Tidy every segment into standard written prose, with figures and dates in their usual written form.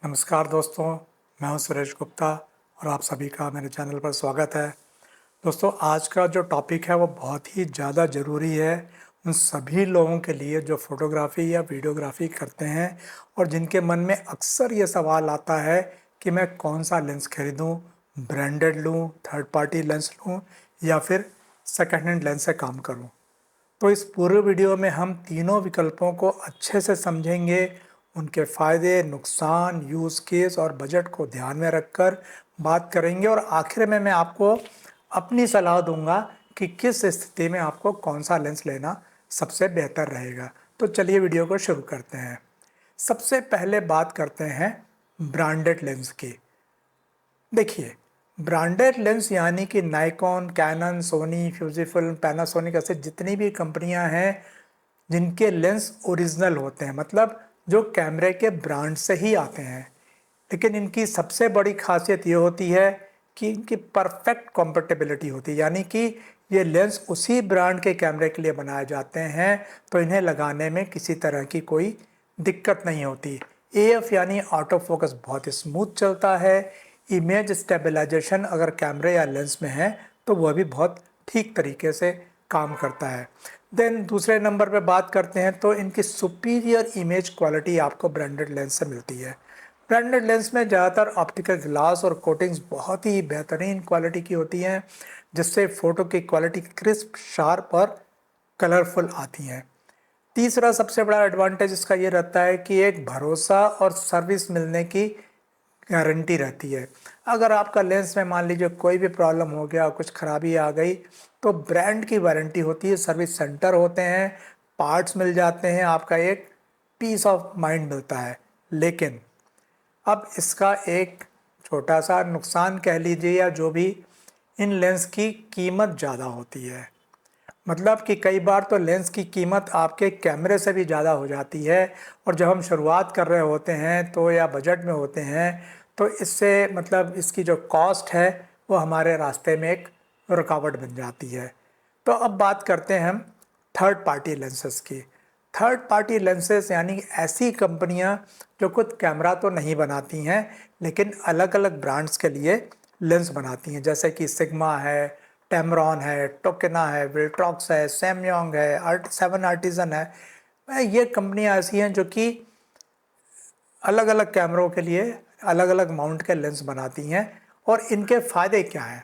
नमस्कार दोस्तों, मैं हूं सुरेश गुप्ता और आप सभी का मेरे चैनल पर स्वागत है। दोस्तों, आज का जो टॉपिक है वो बहुत ही ज़्यादा ज़रूरी है उन सभी लोगों के लिए जो फ़ोटोग्राफ़ी या वीडियोग्राफ़ी करते हैं और जिनके मन में अक्सर ये सवाल आता है कि मैं कौन सा लेंस खरीदूं, ब्रांडेड लूं, थर्ड पार्टी लेंस लूं या फिर सेकंड हैंड लेंस से काम करूं। तो इस पूरे वीडियो में हम तीनों विकल्पों को अच्छे से समझेंगे, उनके फ़ायदे, नुकसान, यूज़ केस और बजट को ध्यान में रखकर बात करेंगे और आखिर में मैं आपको अपनी सलाह दूंगा कि किस स्थिति में आपको कौन सा लेंस लेना सबसे बेहतर रहेगा। तो चलिए वीडियो को शुरू करते हैं। सबसे पहले बात करते हैं ब्रांडेड लेंस की। देखिए, ब्रांडेड लेंस यानी कि नाइकॉन, कैनन, सोनी, फ्यूजीफिल्म, पैनासोनिक ऐसे जितनी भी कंपनियां हैं जिनके लेंस ओरिजिनल होते हैं, मतलब जो कैमरे के ब्रांड से ही आते हैं। लेकिन इनकी सबसे बड़ी खासियत ये होती है कि इनकी परफेक्ट कॉम्पेटिबिलिटी होती है, यानी कि ये लेंस उसी ब्रांड के कैमरे के लिए बनाए जाते हैं, तो इन्हें लगाने में किसी तरह की कोई दिक्कत नहीं होती। एएफ यानी ऑटो फोकस बहुत स्मूथ चलता है। इमेज स्टेबलाइजेशन अगर कैमरे या लेंस में है तो वह भी बहुत ठीक तरीके से काम करता है। देन दूसरे नंबर पे बात करते हैं तो इनकी सुपीरियर इमेज क्वालिटी आपको ब्रांडेड लेंस से मिलती है। ब्रांडेड लेंस में ज़्यादातर ऑप्टिकल ग्लास और कोटिंग्स बहुत ही बेहतरीन क्वालिटी की होती हैं, जिससे फ़ोटो की क्वालिटी क्रिस्प, शार्प और कलरफुल आती हैं। तीसरा सबसे बड़ा एडवांटेज इसका ये रहता है कि एक भरोसा और सर्विस मिलने की गारंटी रहती है। अगर आपका लेंस में मान लीजिए कोई भी प्रॉब्लम हो गया, कुछ खराबी आ गई, तो ब्रांड की वारंटी होती है, सर्विस सेंटर होते हैं, पार्ट्स मिल जाते हैं, आपका एक पीस ऑफ माइंड मिलता है। लेकिन अब इसका एक छोटा सा नुकसान कह लीजिए या जो भी, इन लेंस की कीमत ज़्यादा होती है। मतलब कि कई बार तो लेंस की कीमत आपके कैमरे से भी ज़्यादा हो जाती है और जब हम शुरुआत कर रहे होते हैं तो या बजट में होते हैं तो इससे मतलब इसकी जो कॉस्ट है वो हमारे रास्ते में एक रुकावट बन जाती है। तो अब बात करते हैं हम थर्ड पार्टी लेंसेस की। थर्ड पार्टी लेंसेस यानी ऐसी कंपनियां जो खुद कैमरा तो नहीं बनाती हैं लेकिन अलग अलग ब्रांड्स के लिए लेंस बनाती हैं, जैसे कि सिग्मा है, टेमरॉन है, टोकेना है, विल्ट्रॉक्स है, सैमयंग है, सेवन आर्टिजन है। ये कंपनियां ऐसी हैं जो कि अलग अलग कैमरों के लिए अलग अलग माउंट के लेंस बनाती हैं। और इनके फ़ायदे क्या हैं?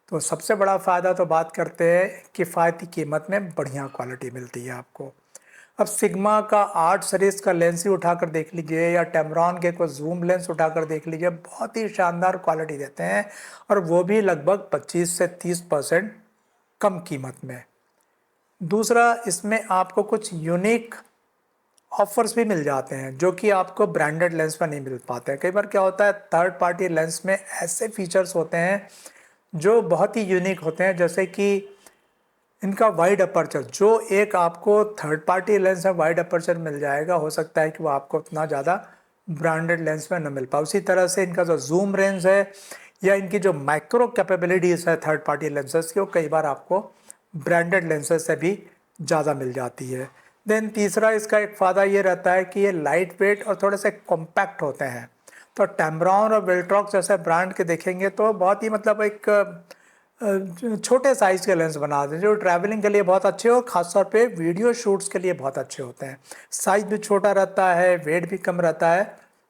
तो सबसे बड़ा फ़ायदा तो बात करते हैं किफ़ायती कीमत में बढ़िया क्वालिटी मिलती है आपको। अब सिग्मा का 8 सीरीज़ का लेंस ही उठाकर देख लीजिए या टेमरॉन के कोई जूम लेंस उठाकर देख लीजिए, बहुत ही शानदार क्वालिटी देते हैं और वो भी लगभग 25 से 30% कम कीमत में। दूसरा, इसमें आपको कुछ यूनिक ऑफर्स भी मिल जाते हैं जो कि आपको ब्रांडेड लेंस में नहीं मिल पाते हैं। कई बार क्या होता है, थर्ड पार्टी लेंस में ऐसे फीचर्स होते हैं जो बहुत ही यूनिक होते हैं, जैसे कि इनका वाइड अपर्चर, जो एक आपको थर्ड पार्टी लेंस में वाइड अपर्चर मिल जाएगा, हो सकता है कि वो आपको उतना ज़्यादा ब्रांडेड लेंस में न मिल पाए। उसी तरह से इनका जो जूम रेंज है या इनकी जो माइक्रो कैपेबिलिटीज़ है थर्ड पार्टी लेंसेज की, वो कई बार आपको ब्रांडेड लेंसेज से भी ज़्यादा मिल जाती है। देन तीसरा इसका एक फ़ायदा ये रहता है कि ये लाइट वेट और थोड़े से कॉम्पैक्ट होते हैं। तो टेमरॉन और विल्ट्रॉक्स जैसे ब्रांड के देखेंगे तो बहुत ही मतलब एक छोटे साइज़ के लेंस बना दें जो ट्रैवलिंग के लिए बहुत अच्छे और ख़ासतौर पे वीडियो शूट्स के लिए बहुत अच्छे होते हैं। साइज़ भी छोटा रहता है, वेट भी कम रहता है,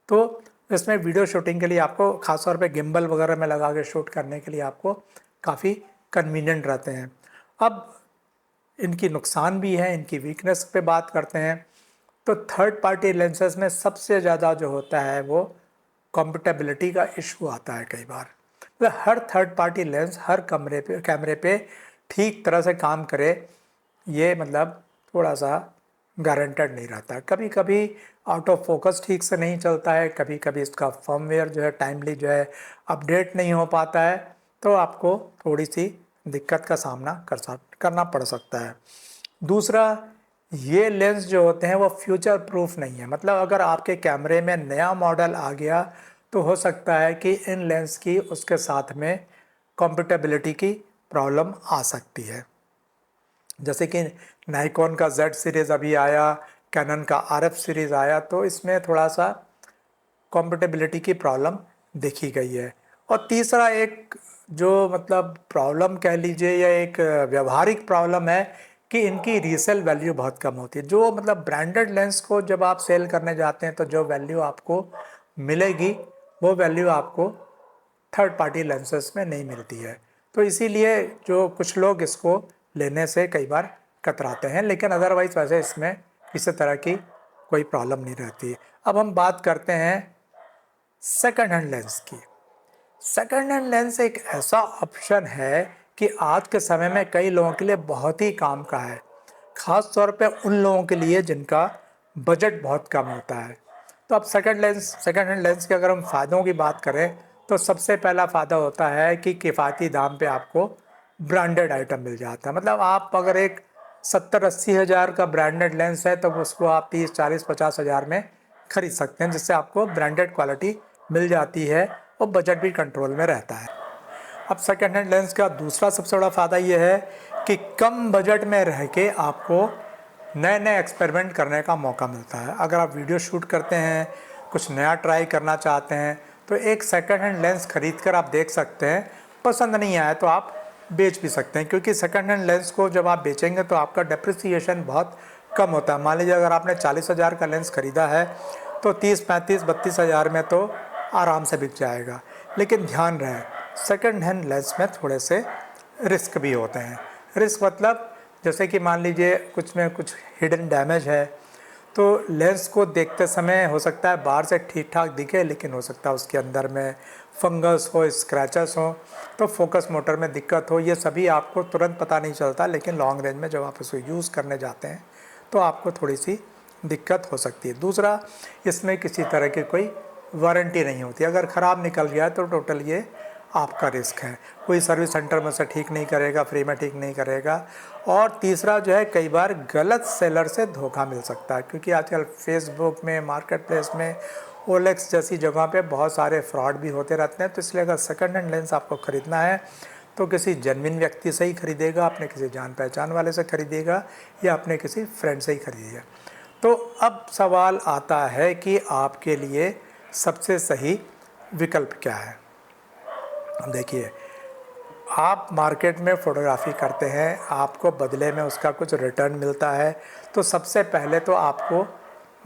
तो इसमें वीडियो शूटिंग के लिए आपको ख़ासतौर पे गिम्बल वगैरह में लगा के शूट करने के लिए आपको काफ़ी कन्वीनियंट रहते हैं। अब इनकी नुकसान भी है, इनकी वीकनेस पे बात करते हैं तो थर्ड पार्टी लेंसेज में सबसे ज़्यादा जो होता है वो कंपेटेबिलिटी का इशू आता है कई बार। मतलब हर थर्ड पार्टी लेंस हर कैमरे पे ठीक तरह से काम करे, ये मतलब थोड़ा सा गारंटेड नहीं रहता। कभी कभी आउट ऑफ फोकस ठीक से नहीं चलता है, कभी कभी इसका फर्मवेयर जो है टाइमली जो है अपडेट नहीं हो पाता है, तो आपको थोड़ी सी दिक्कत का सामना करना पड़ सकता है। दूसरा, ये लेंस जो होते हैं वो फ्यूचर प्रूफ नहीं है। मतलब अगर आपके कैमरे में नया मॉडल आ गया तो हो सकता है कि इन लेंस की उसके साथ में कंपेटेबिलिटी की प्रॉब्लम आ सकती है। जैसे कि नाइकॉन का Z सीरीज़ अभी आया, कैनन का RF सीरीज़ आया, तो इसमें थोड़ा सा कंपैटिबिलिटी की प्रॉब्लम देखी गई है। और तीसरा एक जो मतलब प्रॉब्लम कह लीजिए या एक व्यवहारिक प्रॉब्लम है कि इनकी रीसेल वैल्यू बहुत कम होती है। जो मतलब ब्रांडेड लेंस को जब आप सेल करने जाते हैं तो जो वैल्यू आपको मिलेगी वो वैल्यू आपको थर्ड पार्टी लेंसेज में नहीं मिलती है। तो इसीलिए जो कुछ लोग इसको लेने से कई बार कतराते हैं, लेकिन अदरवाइज वैसे इसमें किसी तरह की कोई प्रॉब्लम नहीं रहती। अब हम बात करते हैं सेकंड हैंड लेंस की। सेकंड हैंड लेंस एक ऐसा ऑप्शन है कि आज के समय में कई लोगों के लिए बहुत ही काम का है, ख़ास तौर पे उन लोगों के लिए जिनका बजट बहुत कम होता है। तो अब सेकंड हैंड लेंस के अगर हम फ़ायदों की बात करें तो सबसे पहला फ़ायदा होता है कि किफ़ायती दाम पे आपको ब्रांडेड आइटम मिल जाता है। मतलब आप अगर एक 70-80 हज़ार का ब्रांडेड लेंस है तो उसको आप 30-40-50 हज़ार में खरीद सकते हैं, जिससे आपको ब्रांडेड क्वालिटी मिल जाती है और बजट भी कंट्रोल में रहता है। अब सेकेंड हैंड लेंस का दूसरा सबसे बड़ा फ़ायदा ये है कि कम बजट में रह के आपको नए नए एक्सपेरिमेंट करने का मौका मिलता है। अगर आप वीडियो शूट करते हैं, कुछ नया ट्राई करना चाहते हैं, तो एक सेकेंड हैंड लेंस खरीद कर आप देख सकते हैं। पसंद नहीं आया तो आप बेच भी सकते हैं, क्योंकि सेकेंड हैंड लेंस को जब आप बेचेंगे तो आपका डेप्रिसिएशन बहुत कम होता है। मान लीजिए अगर आपने 40 हज़ार का लेंस ख़रीदा है तो 30-35-32 हज़ार में तो आराम से बिक जाएगा। लेकिन ध्यान रहे, सेकेंड हैंड लेंस में थोड़े से रिस्क भी होते हैं। रिस्क मतलब जैसे कि मान लीजिए कुछ में कुछ हिडन डैमेज है, तो लेंस को देखते समय हो सकता है बाहर से ठीक ठाक दिखे, लेकिन हो सकता है उसके अंदर में फंगस हो, स्क्रैचेस हो, तो फोकस मोटर में दिक्कत हो। ये सभी आपको तुरंत पता नहीं चलता, लेकिन लॉन्ग रेंज में जब आप इसको यूज़ करने जाते हैं तो आपको थोड़ी सी दिक्कत हो सकती है। दूसरा, इसमें किसी तरह की कोई वारंटी नहीं होती। अगर ख़राब निकल गया तो टोटल ये आपका रिस्क है। कोई सर्विस सेंटर में से ठीक नहीं करेगा, फ्री में ठीक नहीं करेगा। और तीसरा जो है, कई बार गलत सेलर से धोखा मिल सकता है, क्योंकि आजकल फेसबुक में, मार्केट प्लेस में, ओलेक्स जैसी जगह पे बहुत सारे फ्रॉड भी होते रहते हैं। तो इसलिए अगर सेकंड हैंड लेंस आपको ख़रीदना है तो किसी जेन्युइन व्यक्ति से ही खरीदेगा, अपने किसी जान पहचान वाले से खरीदेगा या अपने किसी फ्रेंड से ही खरीदेगा। तो अब सवाल आता है कि आपके लिए सबसे सही विकल्प क्या है। देखिए, आप मार्केट में फ़ोटोग्राफ़ी करते हैं, आपको बदले में उसका कुछ रिटर्न मिलता है, तो सबसे पहले तो आपको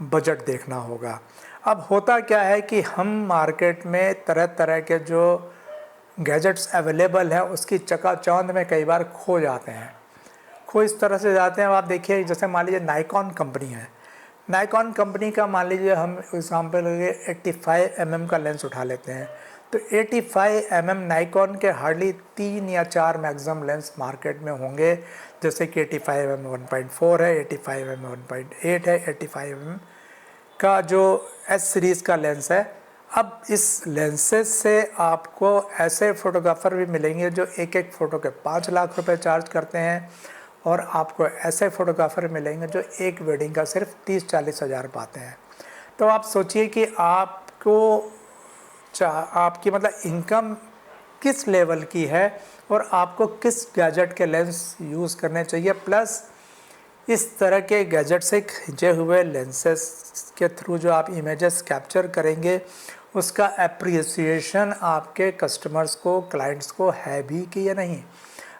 बजट देखना होगा। अब होता क्या है कि हम मार्केट में तरह तरह के जो गैजेट्स अवेलेबल हैं उसकी चकाचौंध में कई बार खो जाते हैं। खो इस तरह से जाते हैं, आप देखिए जैसे मान लीजिए नाइकॉन कंपनी है। नाइकॉन कंपनी का मान लीजिए हम एग्जाम्पल 85 mm का लेंस उठा लेते हैं, तो 85 mm नाइकॉन के हार्डली 3 या 4 मैक्सिमम लेंस मार्केट में होंगे। जैसे कि 85 mm 1.4 है, 85 mm 1.8 है, 85 mm का जो एस सीरीज़ का लेंस है। अब इस लेंसेज से आपको ऐसे फ़ोटोग्राफ़र भी मिलेंगे जो एक एक फ़ोटो के 5 लाख रुपए चार्ज करते हैं, और आपको ऐसे फ़ोटोग्राफ़र मिलेंगे जो एक वेडिंग का सिर्फ 30-40 हज़ार पाते हैं। तो आप सोचिए कि आपको आपकी मतलब इनकम किस लेवल की है और आपको किस गैजेट के लेंस यूज़ करने चाहिए। प्लस इस तरह के गैजेट से खींचे हुए लेंसेस के थ्रू जो आप इमेजेस कैप्चर करेंगे, उसका एप्रिसिएशन आपके कस्टमर्स को, क्लाइंट्स को है भी कि या नहीं।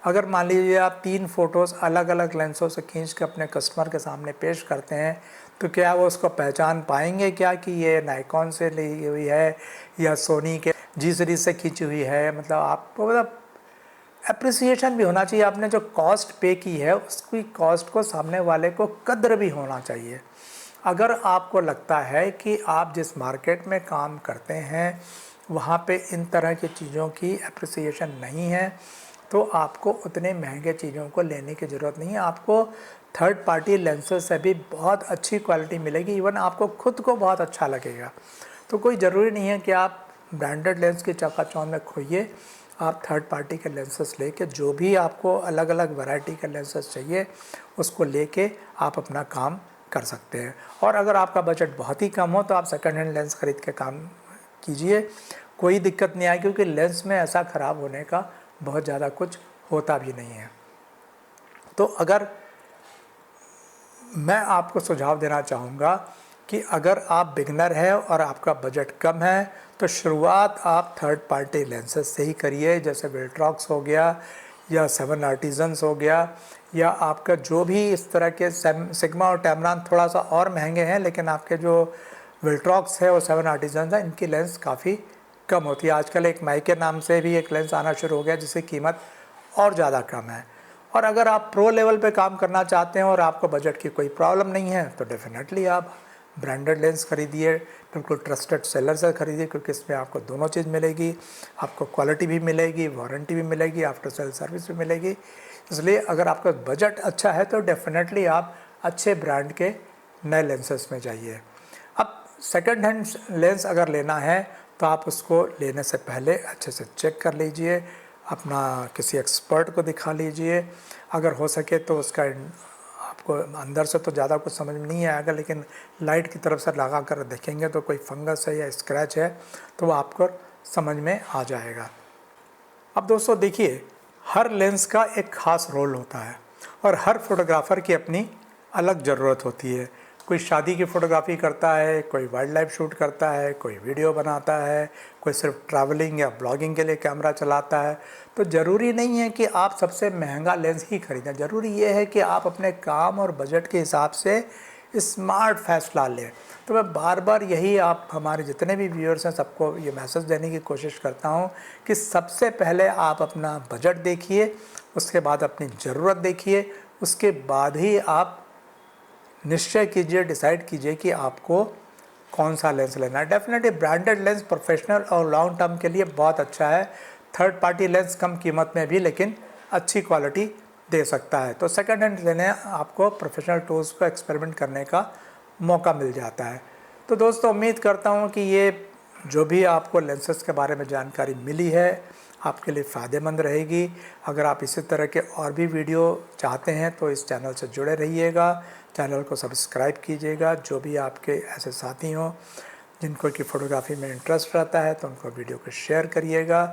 अगर मान लीजिए आप 3 फ़ोटोज़ अलग अलग लेंसों से खींच के अपने कस्टमर के सामने पेश करते हैं, तो क्या वो उसको पहचान पाएंगे क्या कि ये नाइकॉन से ली हुई है या सोनी के जी सीरीज़ से खींची हुई है। मतलब आपको मतलब एप्रिसिएशन भी होना चाहिए। आपने जो कॉस्ट पे की है उसकी कॉस्ट को सामने वाले को कद्र भी होना चाहिए। अगर आपको लगता है कि आप जिस मार्केट में काम करते हैं वहाँ पे इन तरह की चीज़ों की एप्रिसिएशन नहीं है, तो आपको उतने महंगे चीज़ों को लेने की ज़रूरत नहीं है। आपको थर्ड पार्टी लेंसेज से भी बहुत अच्छी क्वालिटी मिलेगी, इवन आपको खुद को बहुत अच्छा लगेगा। तो कोई ज़रूरी नहीं है कि आप ब्रांडेड लेंस की चकाचौंध में खोइए। आप थर्ड पार्टी के लेंसेज लेके, जो भी आपको अलग अलग वैरायटी के लेंसेज चाहिए उसको लेके आप अपना काम कर सकते हैं। और अगर आपका बजट बहुत ही कम हो तो आप सेकंड हैंड लेंस खरीद के काम कीजिए, कोई दिक्कत नहीं आएगी, क्योंकि लेंस में ऐसा ख़राब होने का बहुत ज़्यादा कुछ होता भी नहीं है। तो अगर मैं आपको सुझाव देना चाहूँगा कि अगर आप बिगनर हैं और आपका बजट कम है तो शुरुआत आप थर्ड पार्टी लेंसेज से ही करिए, जैसे विल्ट्रॉक्स हो गया या 7 आर्टिजन्स हो गया, या आपका जो भी इस तरह के सिग्मा और टैमरान थोड़ा सा और महंगे हैं, लेकिन आपके जो विल्ट्रॉक्स है और 7 आर्टिजन्स हैं इनकी लेंस काफ़ी कम होती है। आजकल एक माइके नाम से भी एक लेंस आना शुरू हो गया जिसकी कीमत और ज़्यादा कम है। और अगर आप प्रो लेवल पे काम करना चाहते हैं और आपको बजट की कोई प्रॉब्लम नहीं है तो डेफिनेटली आप ब्रांडेड लेंस खरीदिए, बिल्कुल ट्रस्टेड सेलर से खरीदिए, क्योंकि इसमें आपको दोनों चीज़ मिलेगी, आपको क्वालिटी भी मिलेगी, वारंटी भी मिलेगी, आफ्टर सेल सर्विस भी मिलेगी। इसलिए अगर आपका बजट अच्छा है तो डेफिनेटली आप अच्छे ब्रांड के नए लेंसेज में जाइए। अब सेकंड हैंड लेंस अगर लेना है तो आप उसको लेने से पहले अच्छे से चेक कर लीजिए, अपना किसी एक्सपर्ट को दिखा लीजिए। अगर हो सके तो उसका आपको अंदर से तो ज़्यादा कुछ समझ में नहीं आएगा, लेकिन लाइट की तरफ से लगा कर देखेंगे तो कोई फंगस है या स्क्रैच है तो वो आपको समझ में आ जाएगा। अब दोस्तों देखिए, हर लेंस का एक ख़ास रोल होता है और हर फोटोग्राफ़र की अपनी अलग ज़रूरत होती है। कोई शादी की फ़ोटोग्राफ़ी करता है, कोई वाइल्ड लाइफ शूट करता है, कोई वीडियो बनाता है, कोई सिर्फ ट्रैवलिंग या ब्लॉगिंग के लिए कैमरा चलाता है। तो ज़रूरी नहीं है कि आप सबसे महंगा लेंस ही खरीदें, ज़रूरी ये है कि आप अपने काम और बजट के हिसाब से स्मार्ट फैसला लें। तो मैं बार बार यही आप हमारे जितने भी व्यूअर्स हैं सबको ये मैसेज देने की कोशिश करता हूँ कि सबसे पहले आप अपना बजट देखिए, उसके बाद अपनी ज़रूरत देखिए, उसके बाद ही आप निश्चय कीजिए, डिसाइड कीजिए कि आपको कौन सा लेंस लेना है। डेफिनेटली ब्रांडेड लेंस प्रोफेशनल और लॉन्ग टर्म के लिए बहुत अच्छा है। थर्ड पार्टी लेंस कम कीमत में भी लेकिन अच्छी क्वालिटी दे सकता है। तो सेकंड हैंड लेने आपको प्रोफेशनल टूल्स को एक्सपेरिमेंट करने का मौका मिल जाता है। तो दोस्तों उम्मीद करता हूँ कि ये जो भी आपको लेंसेज के बारे में जानकारी मिली है आपके लिए फ़ायदेमंद रहेगी। अगर आप इसी तरह के और भी वीडियो चाहते हैं तो इस चैनल से जुड़े रहिएगा, चैनल को सब्सक्राइब कीजिएगा। जो भी आपके ऐसे साथी हों जिनको कि फ़ोटोग्राफी में इंटरेस्ट रहता है तो उनको वीडियो को शेयर करिएगा।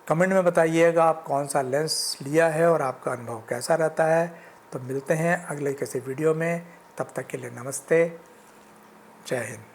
कमेंट में बताइएगा आप कौन सा लेंस लिया है और आपका अनुभव कैसा रहता है। तो मिलते हैं अगले किसी वीडियो में, तब तक के लिए नमस्ते, जय हिंद।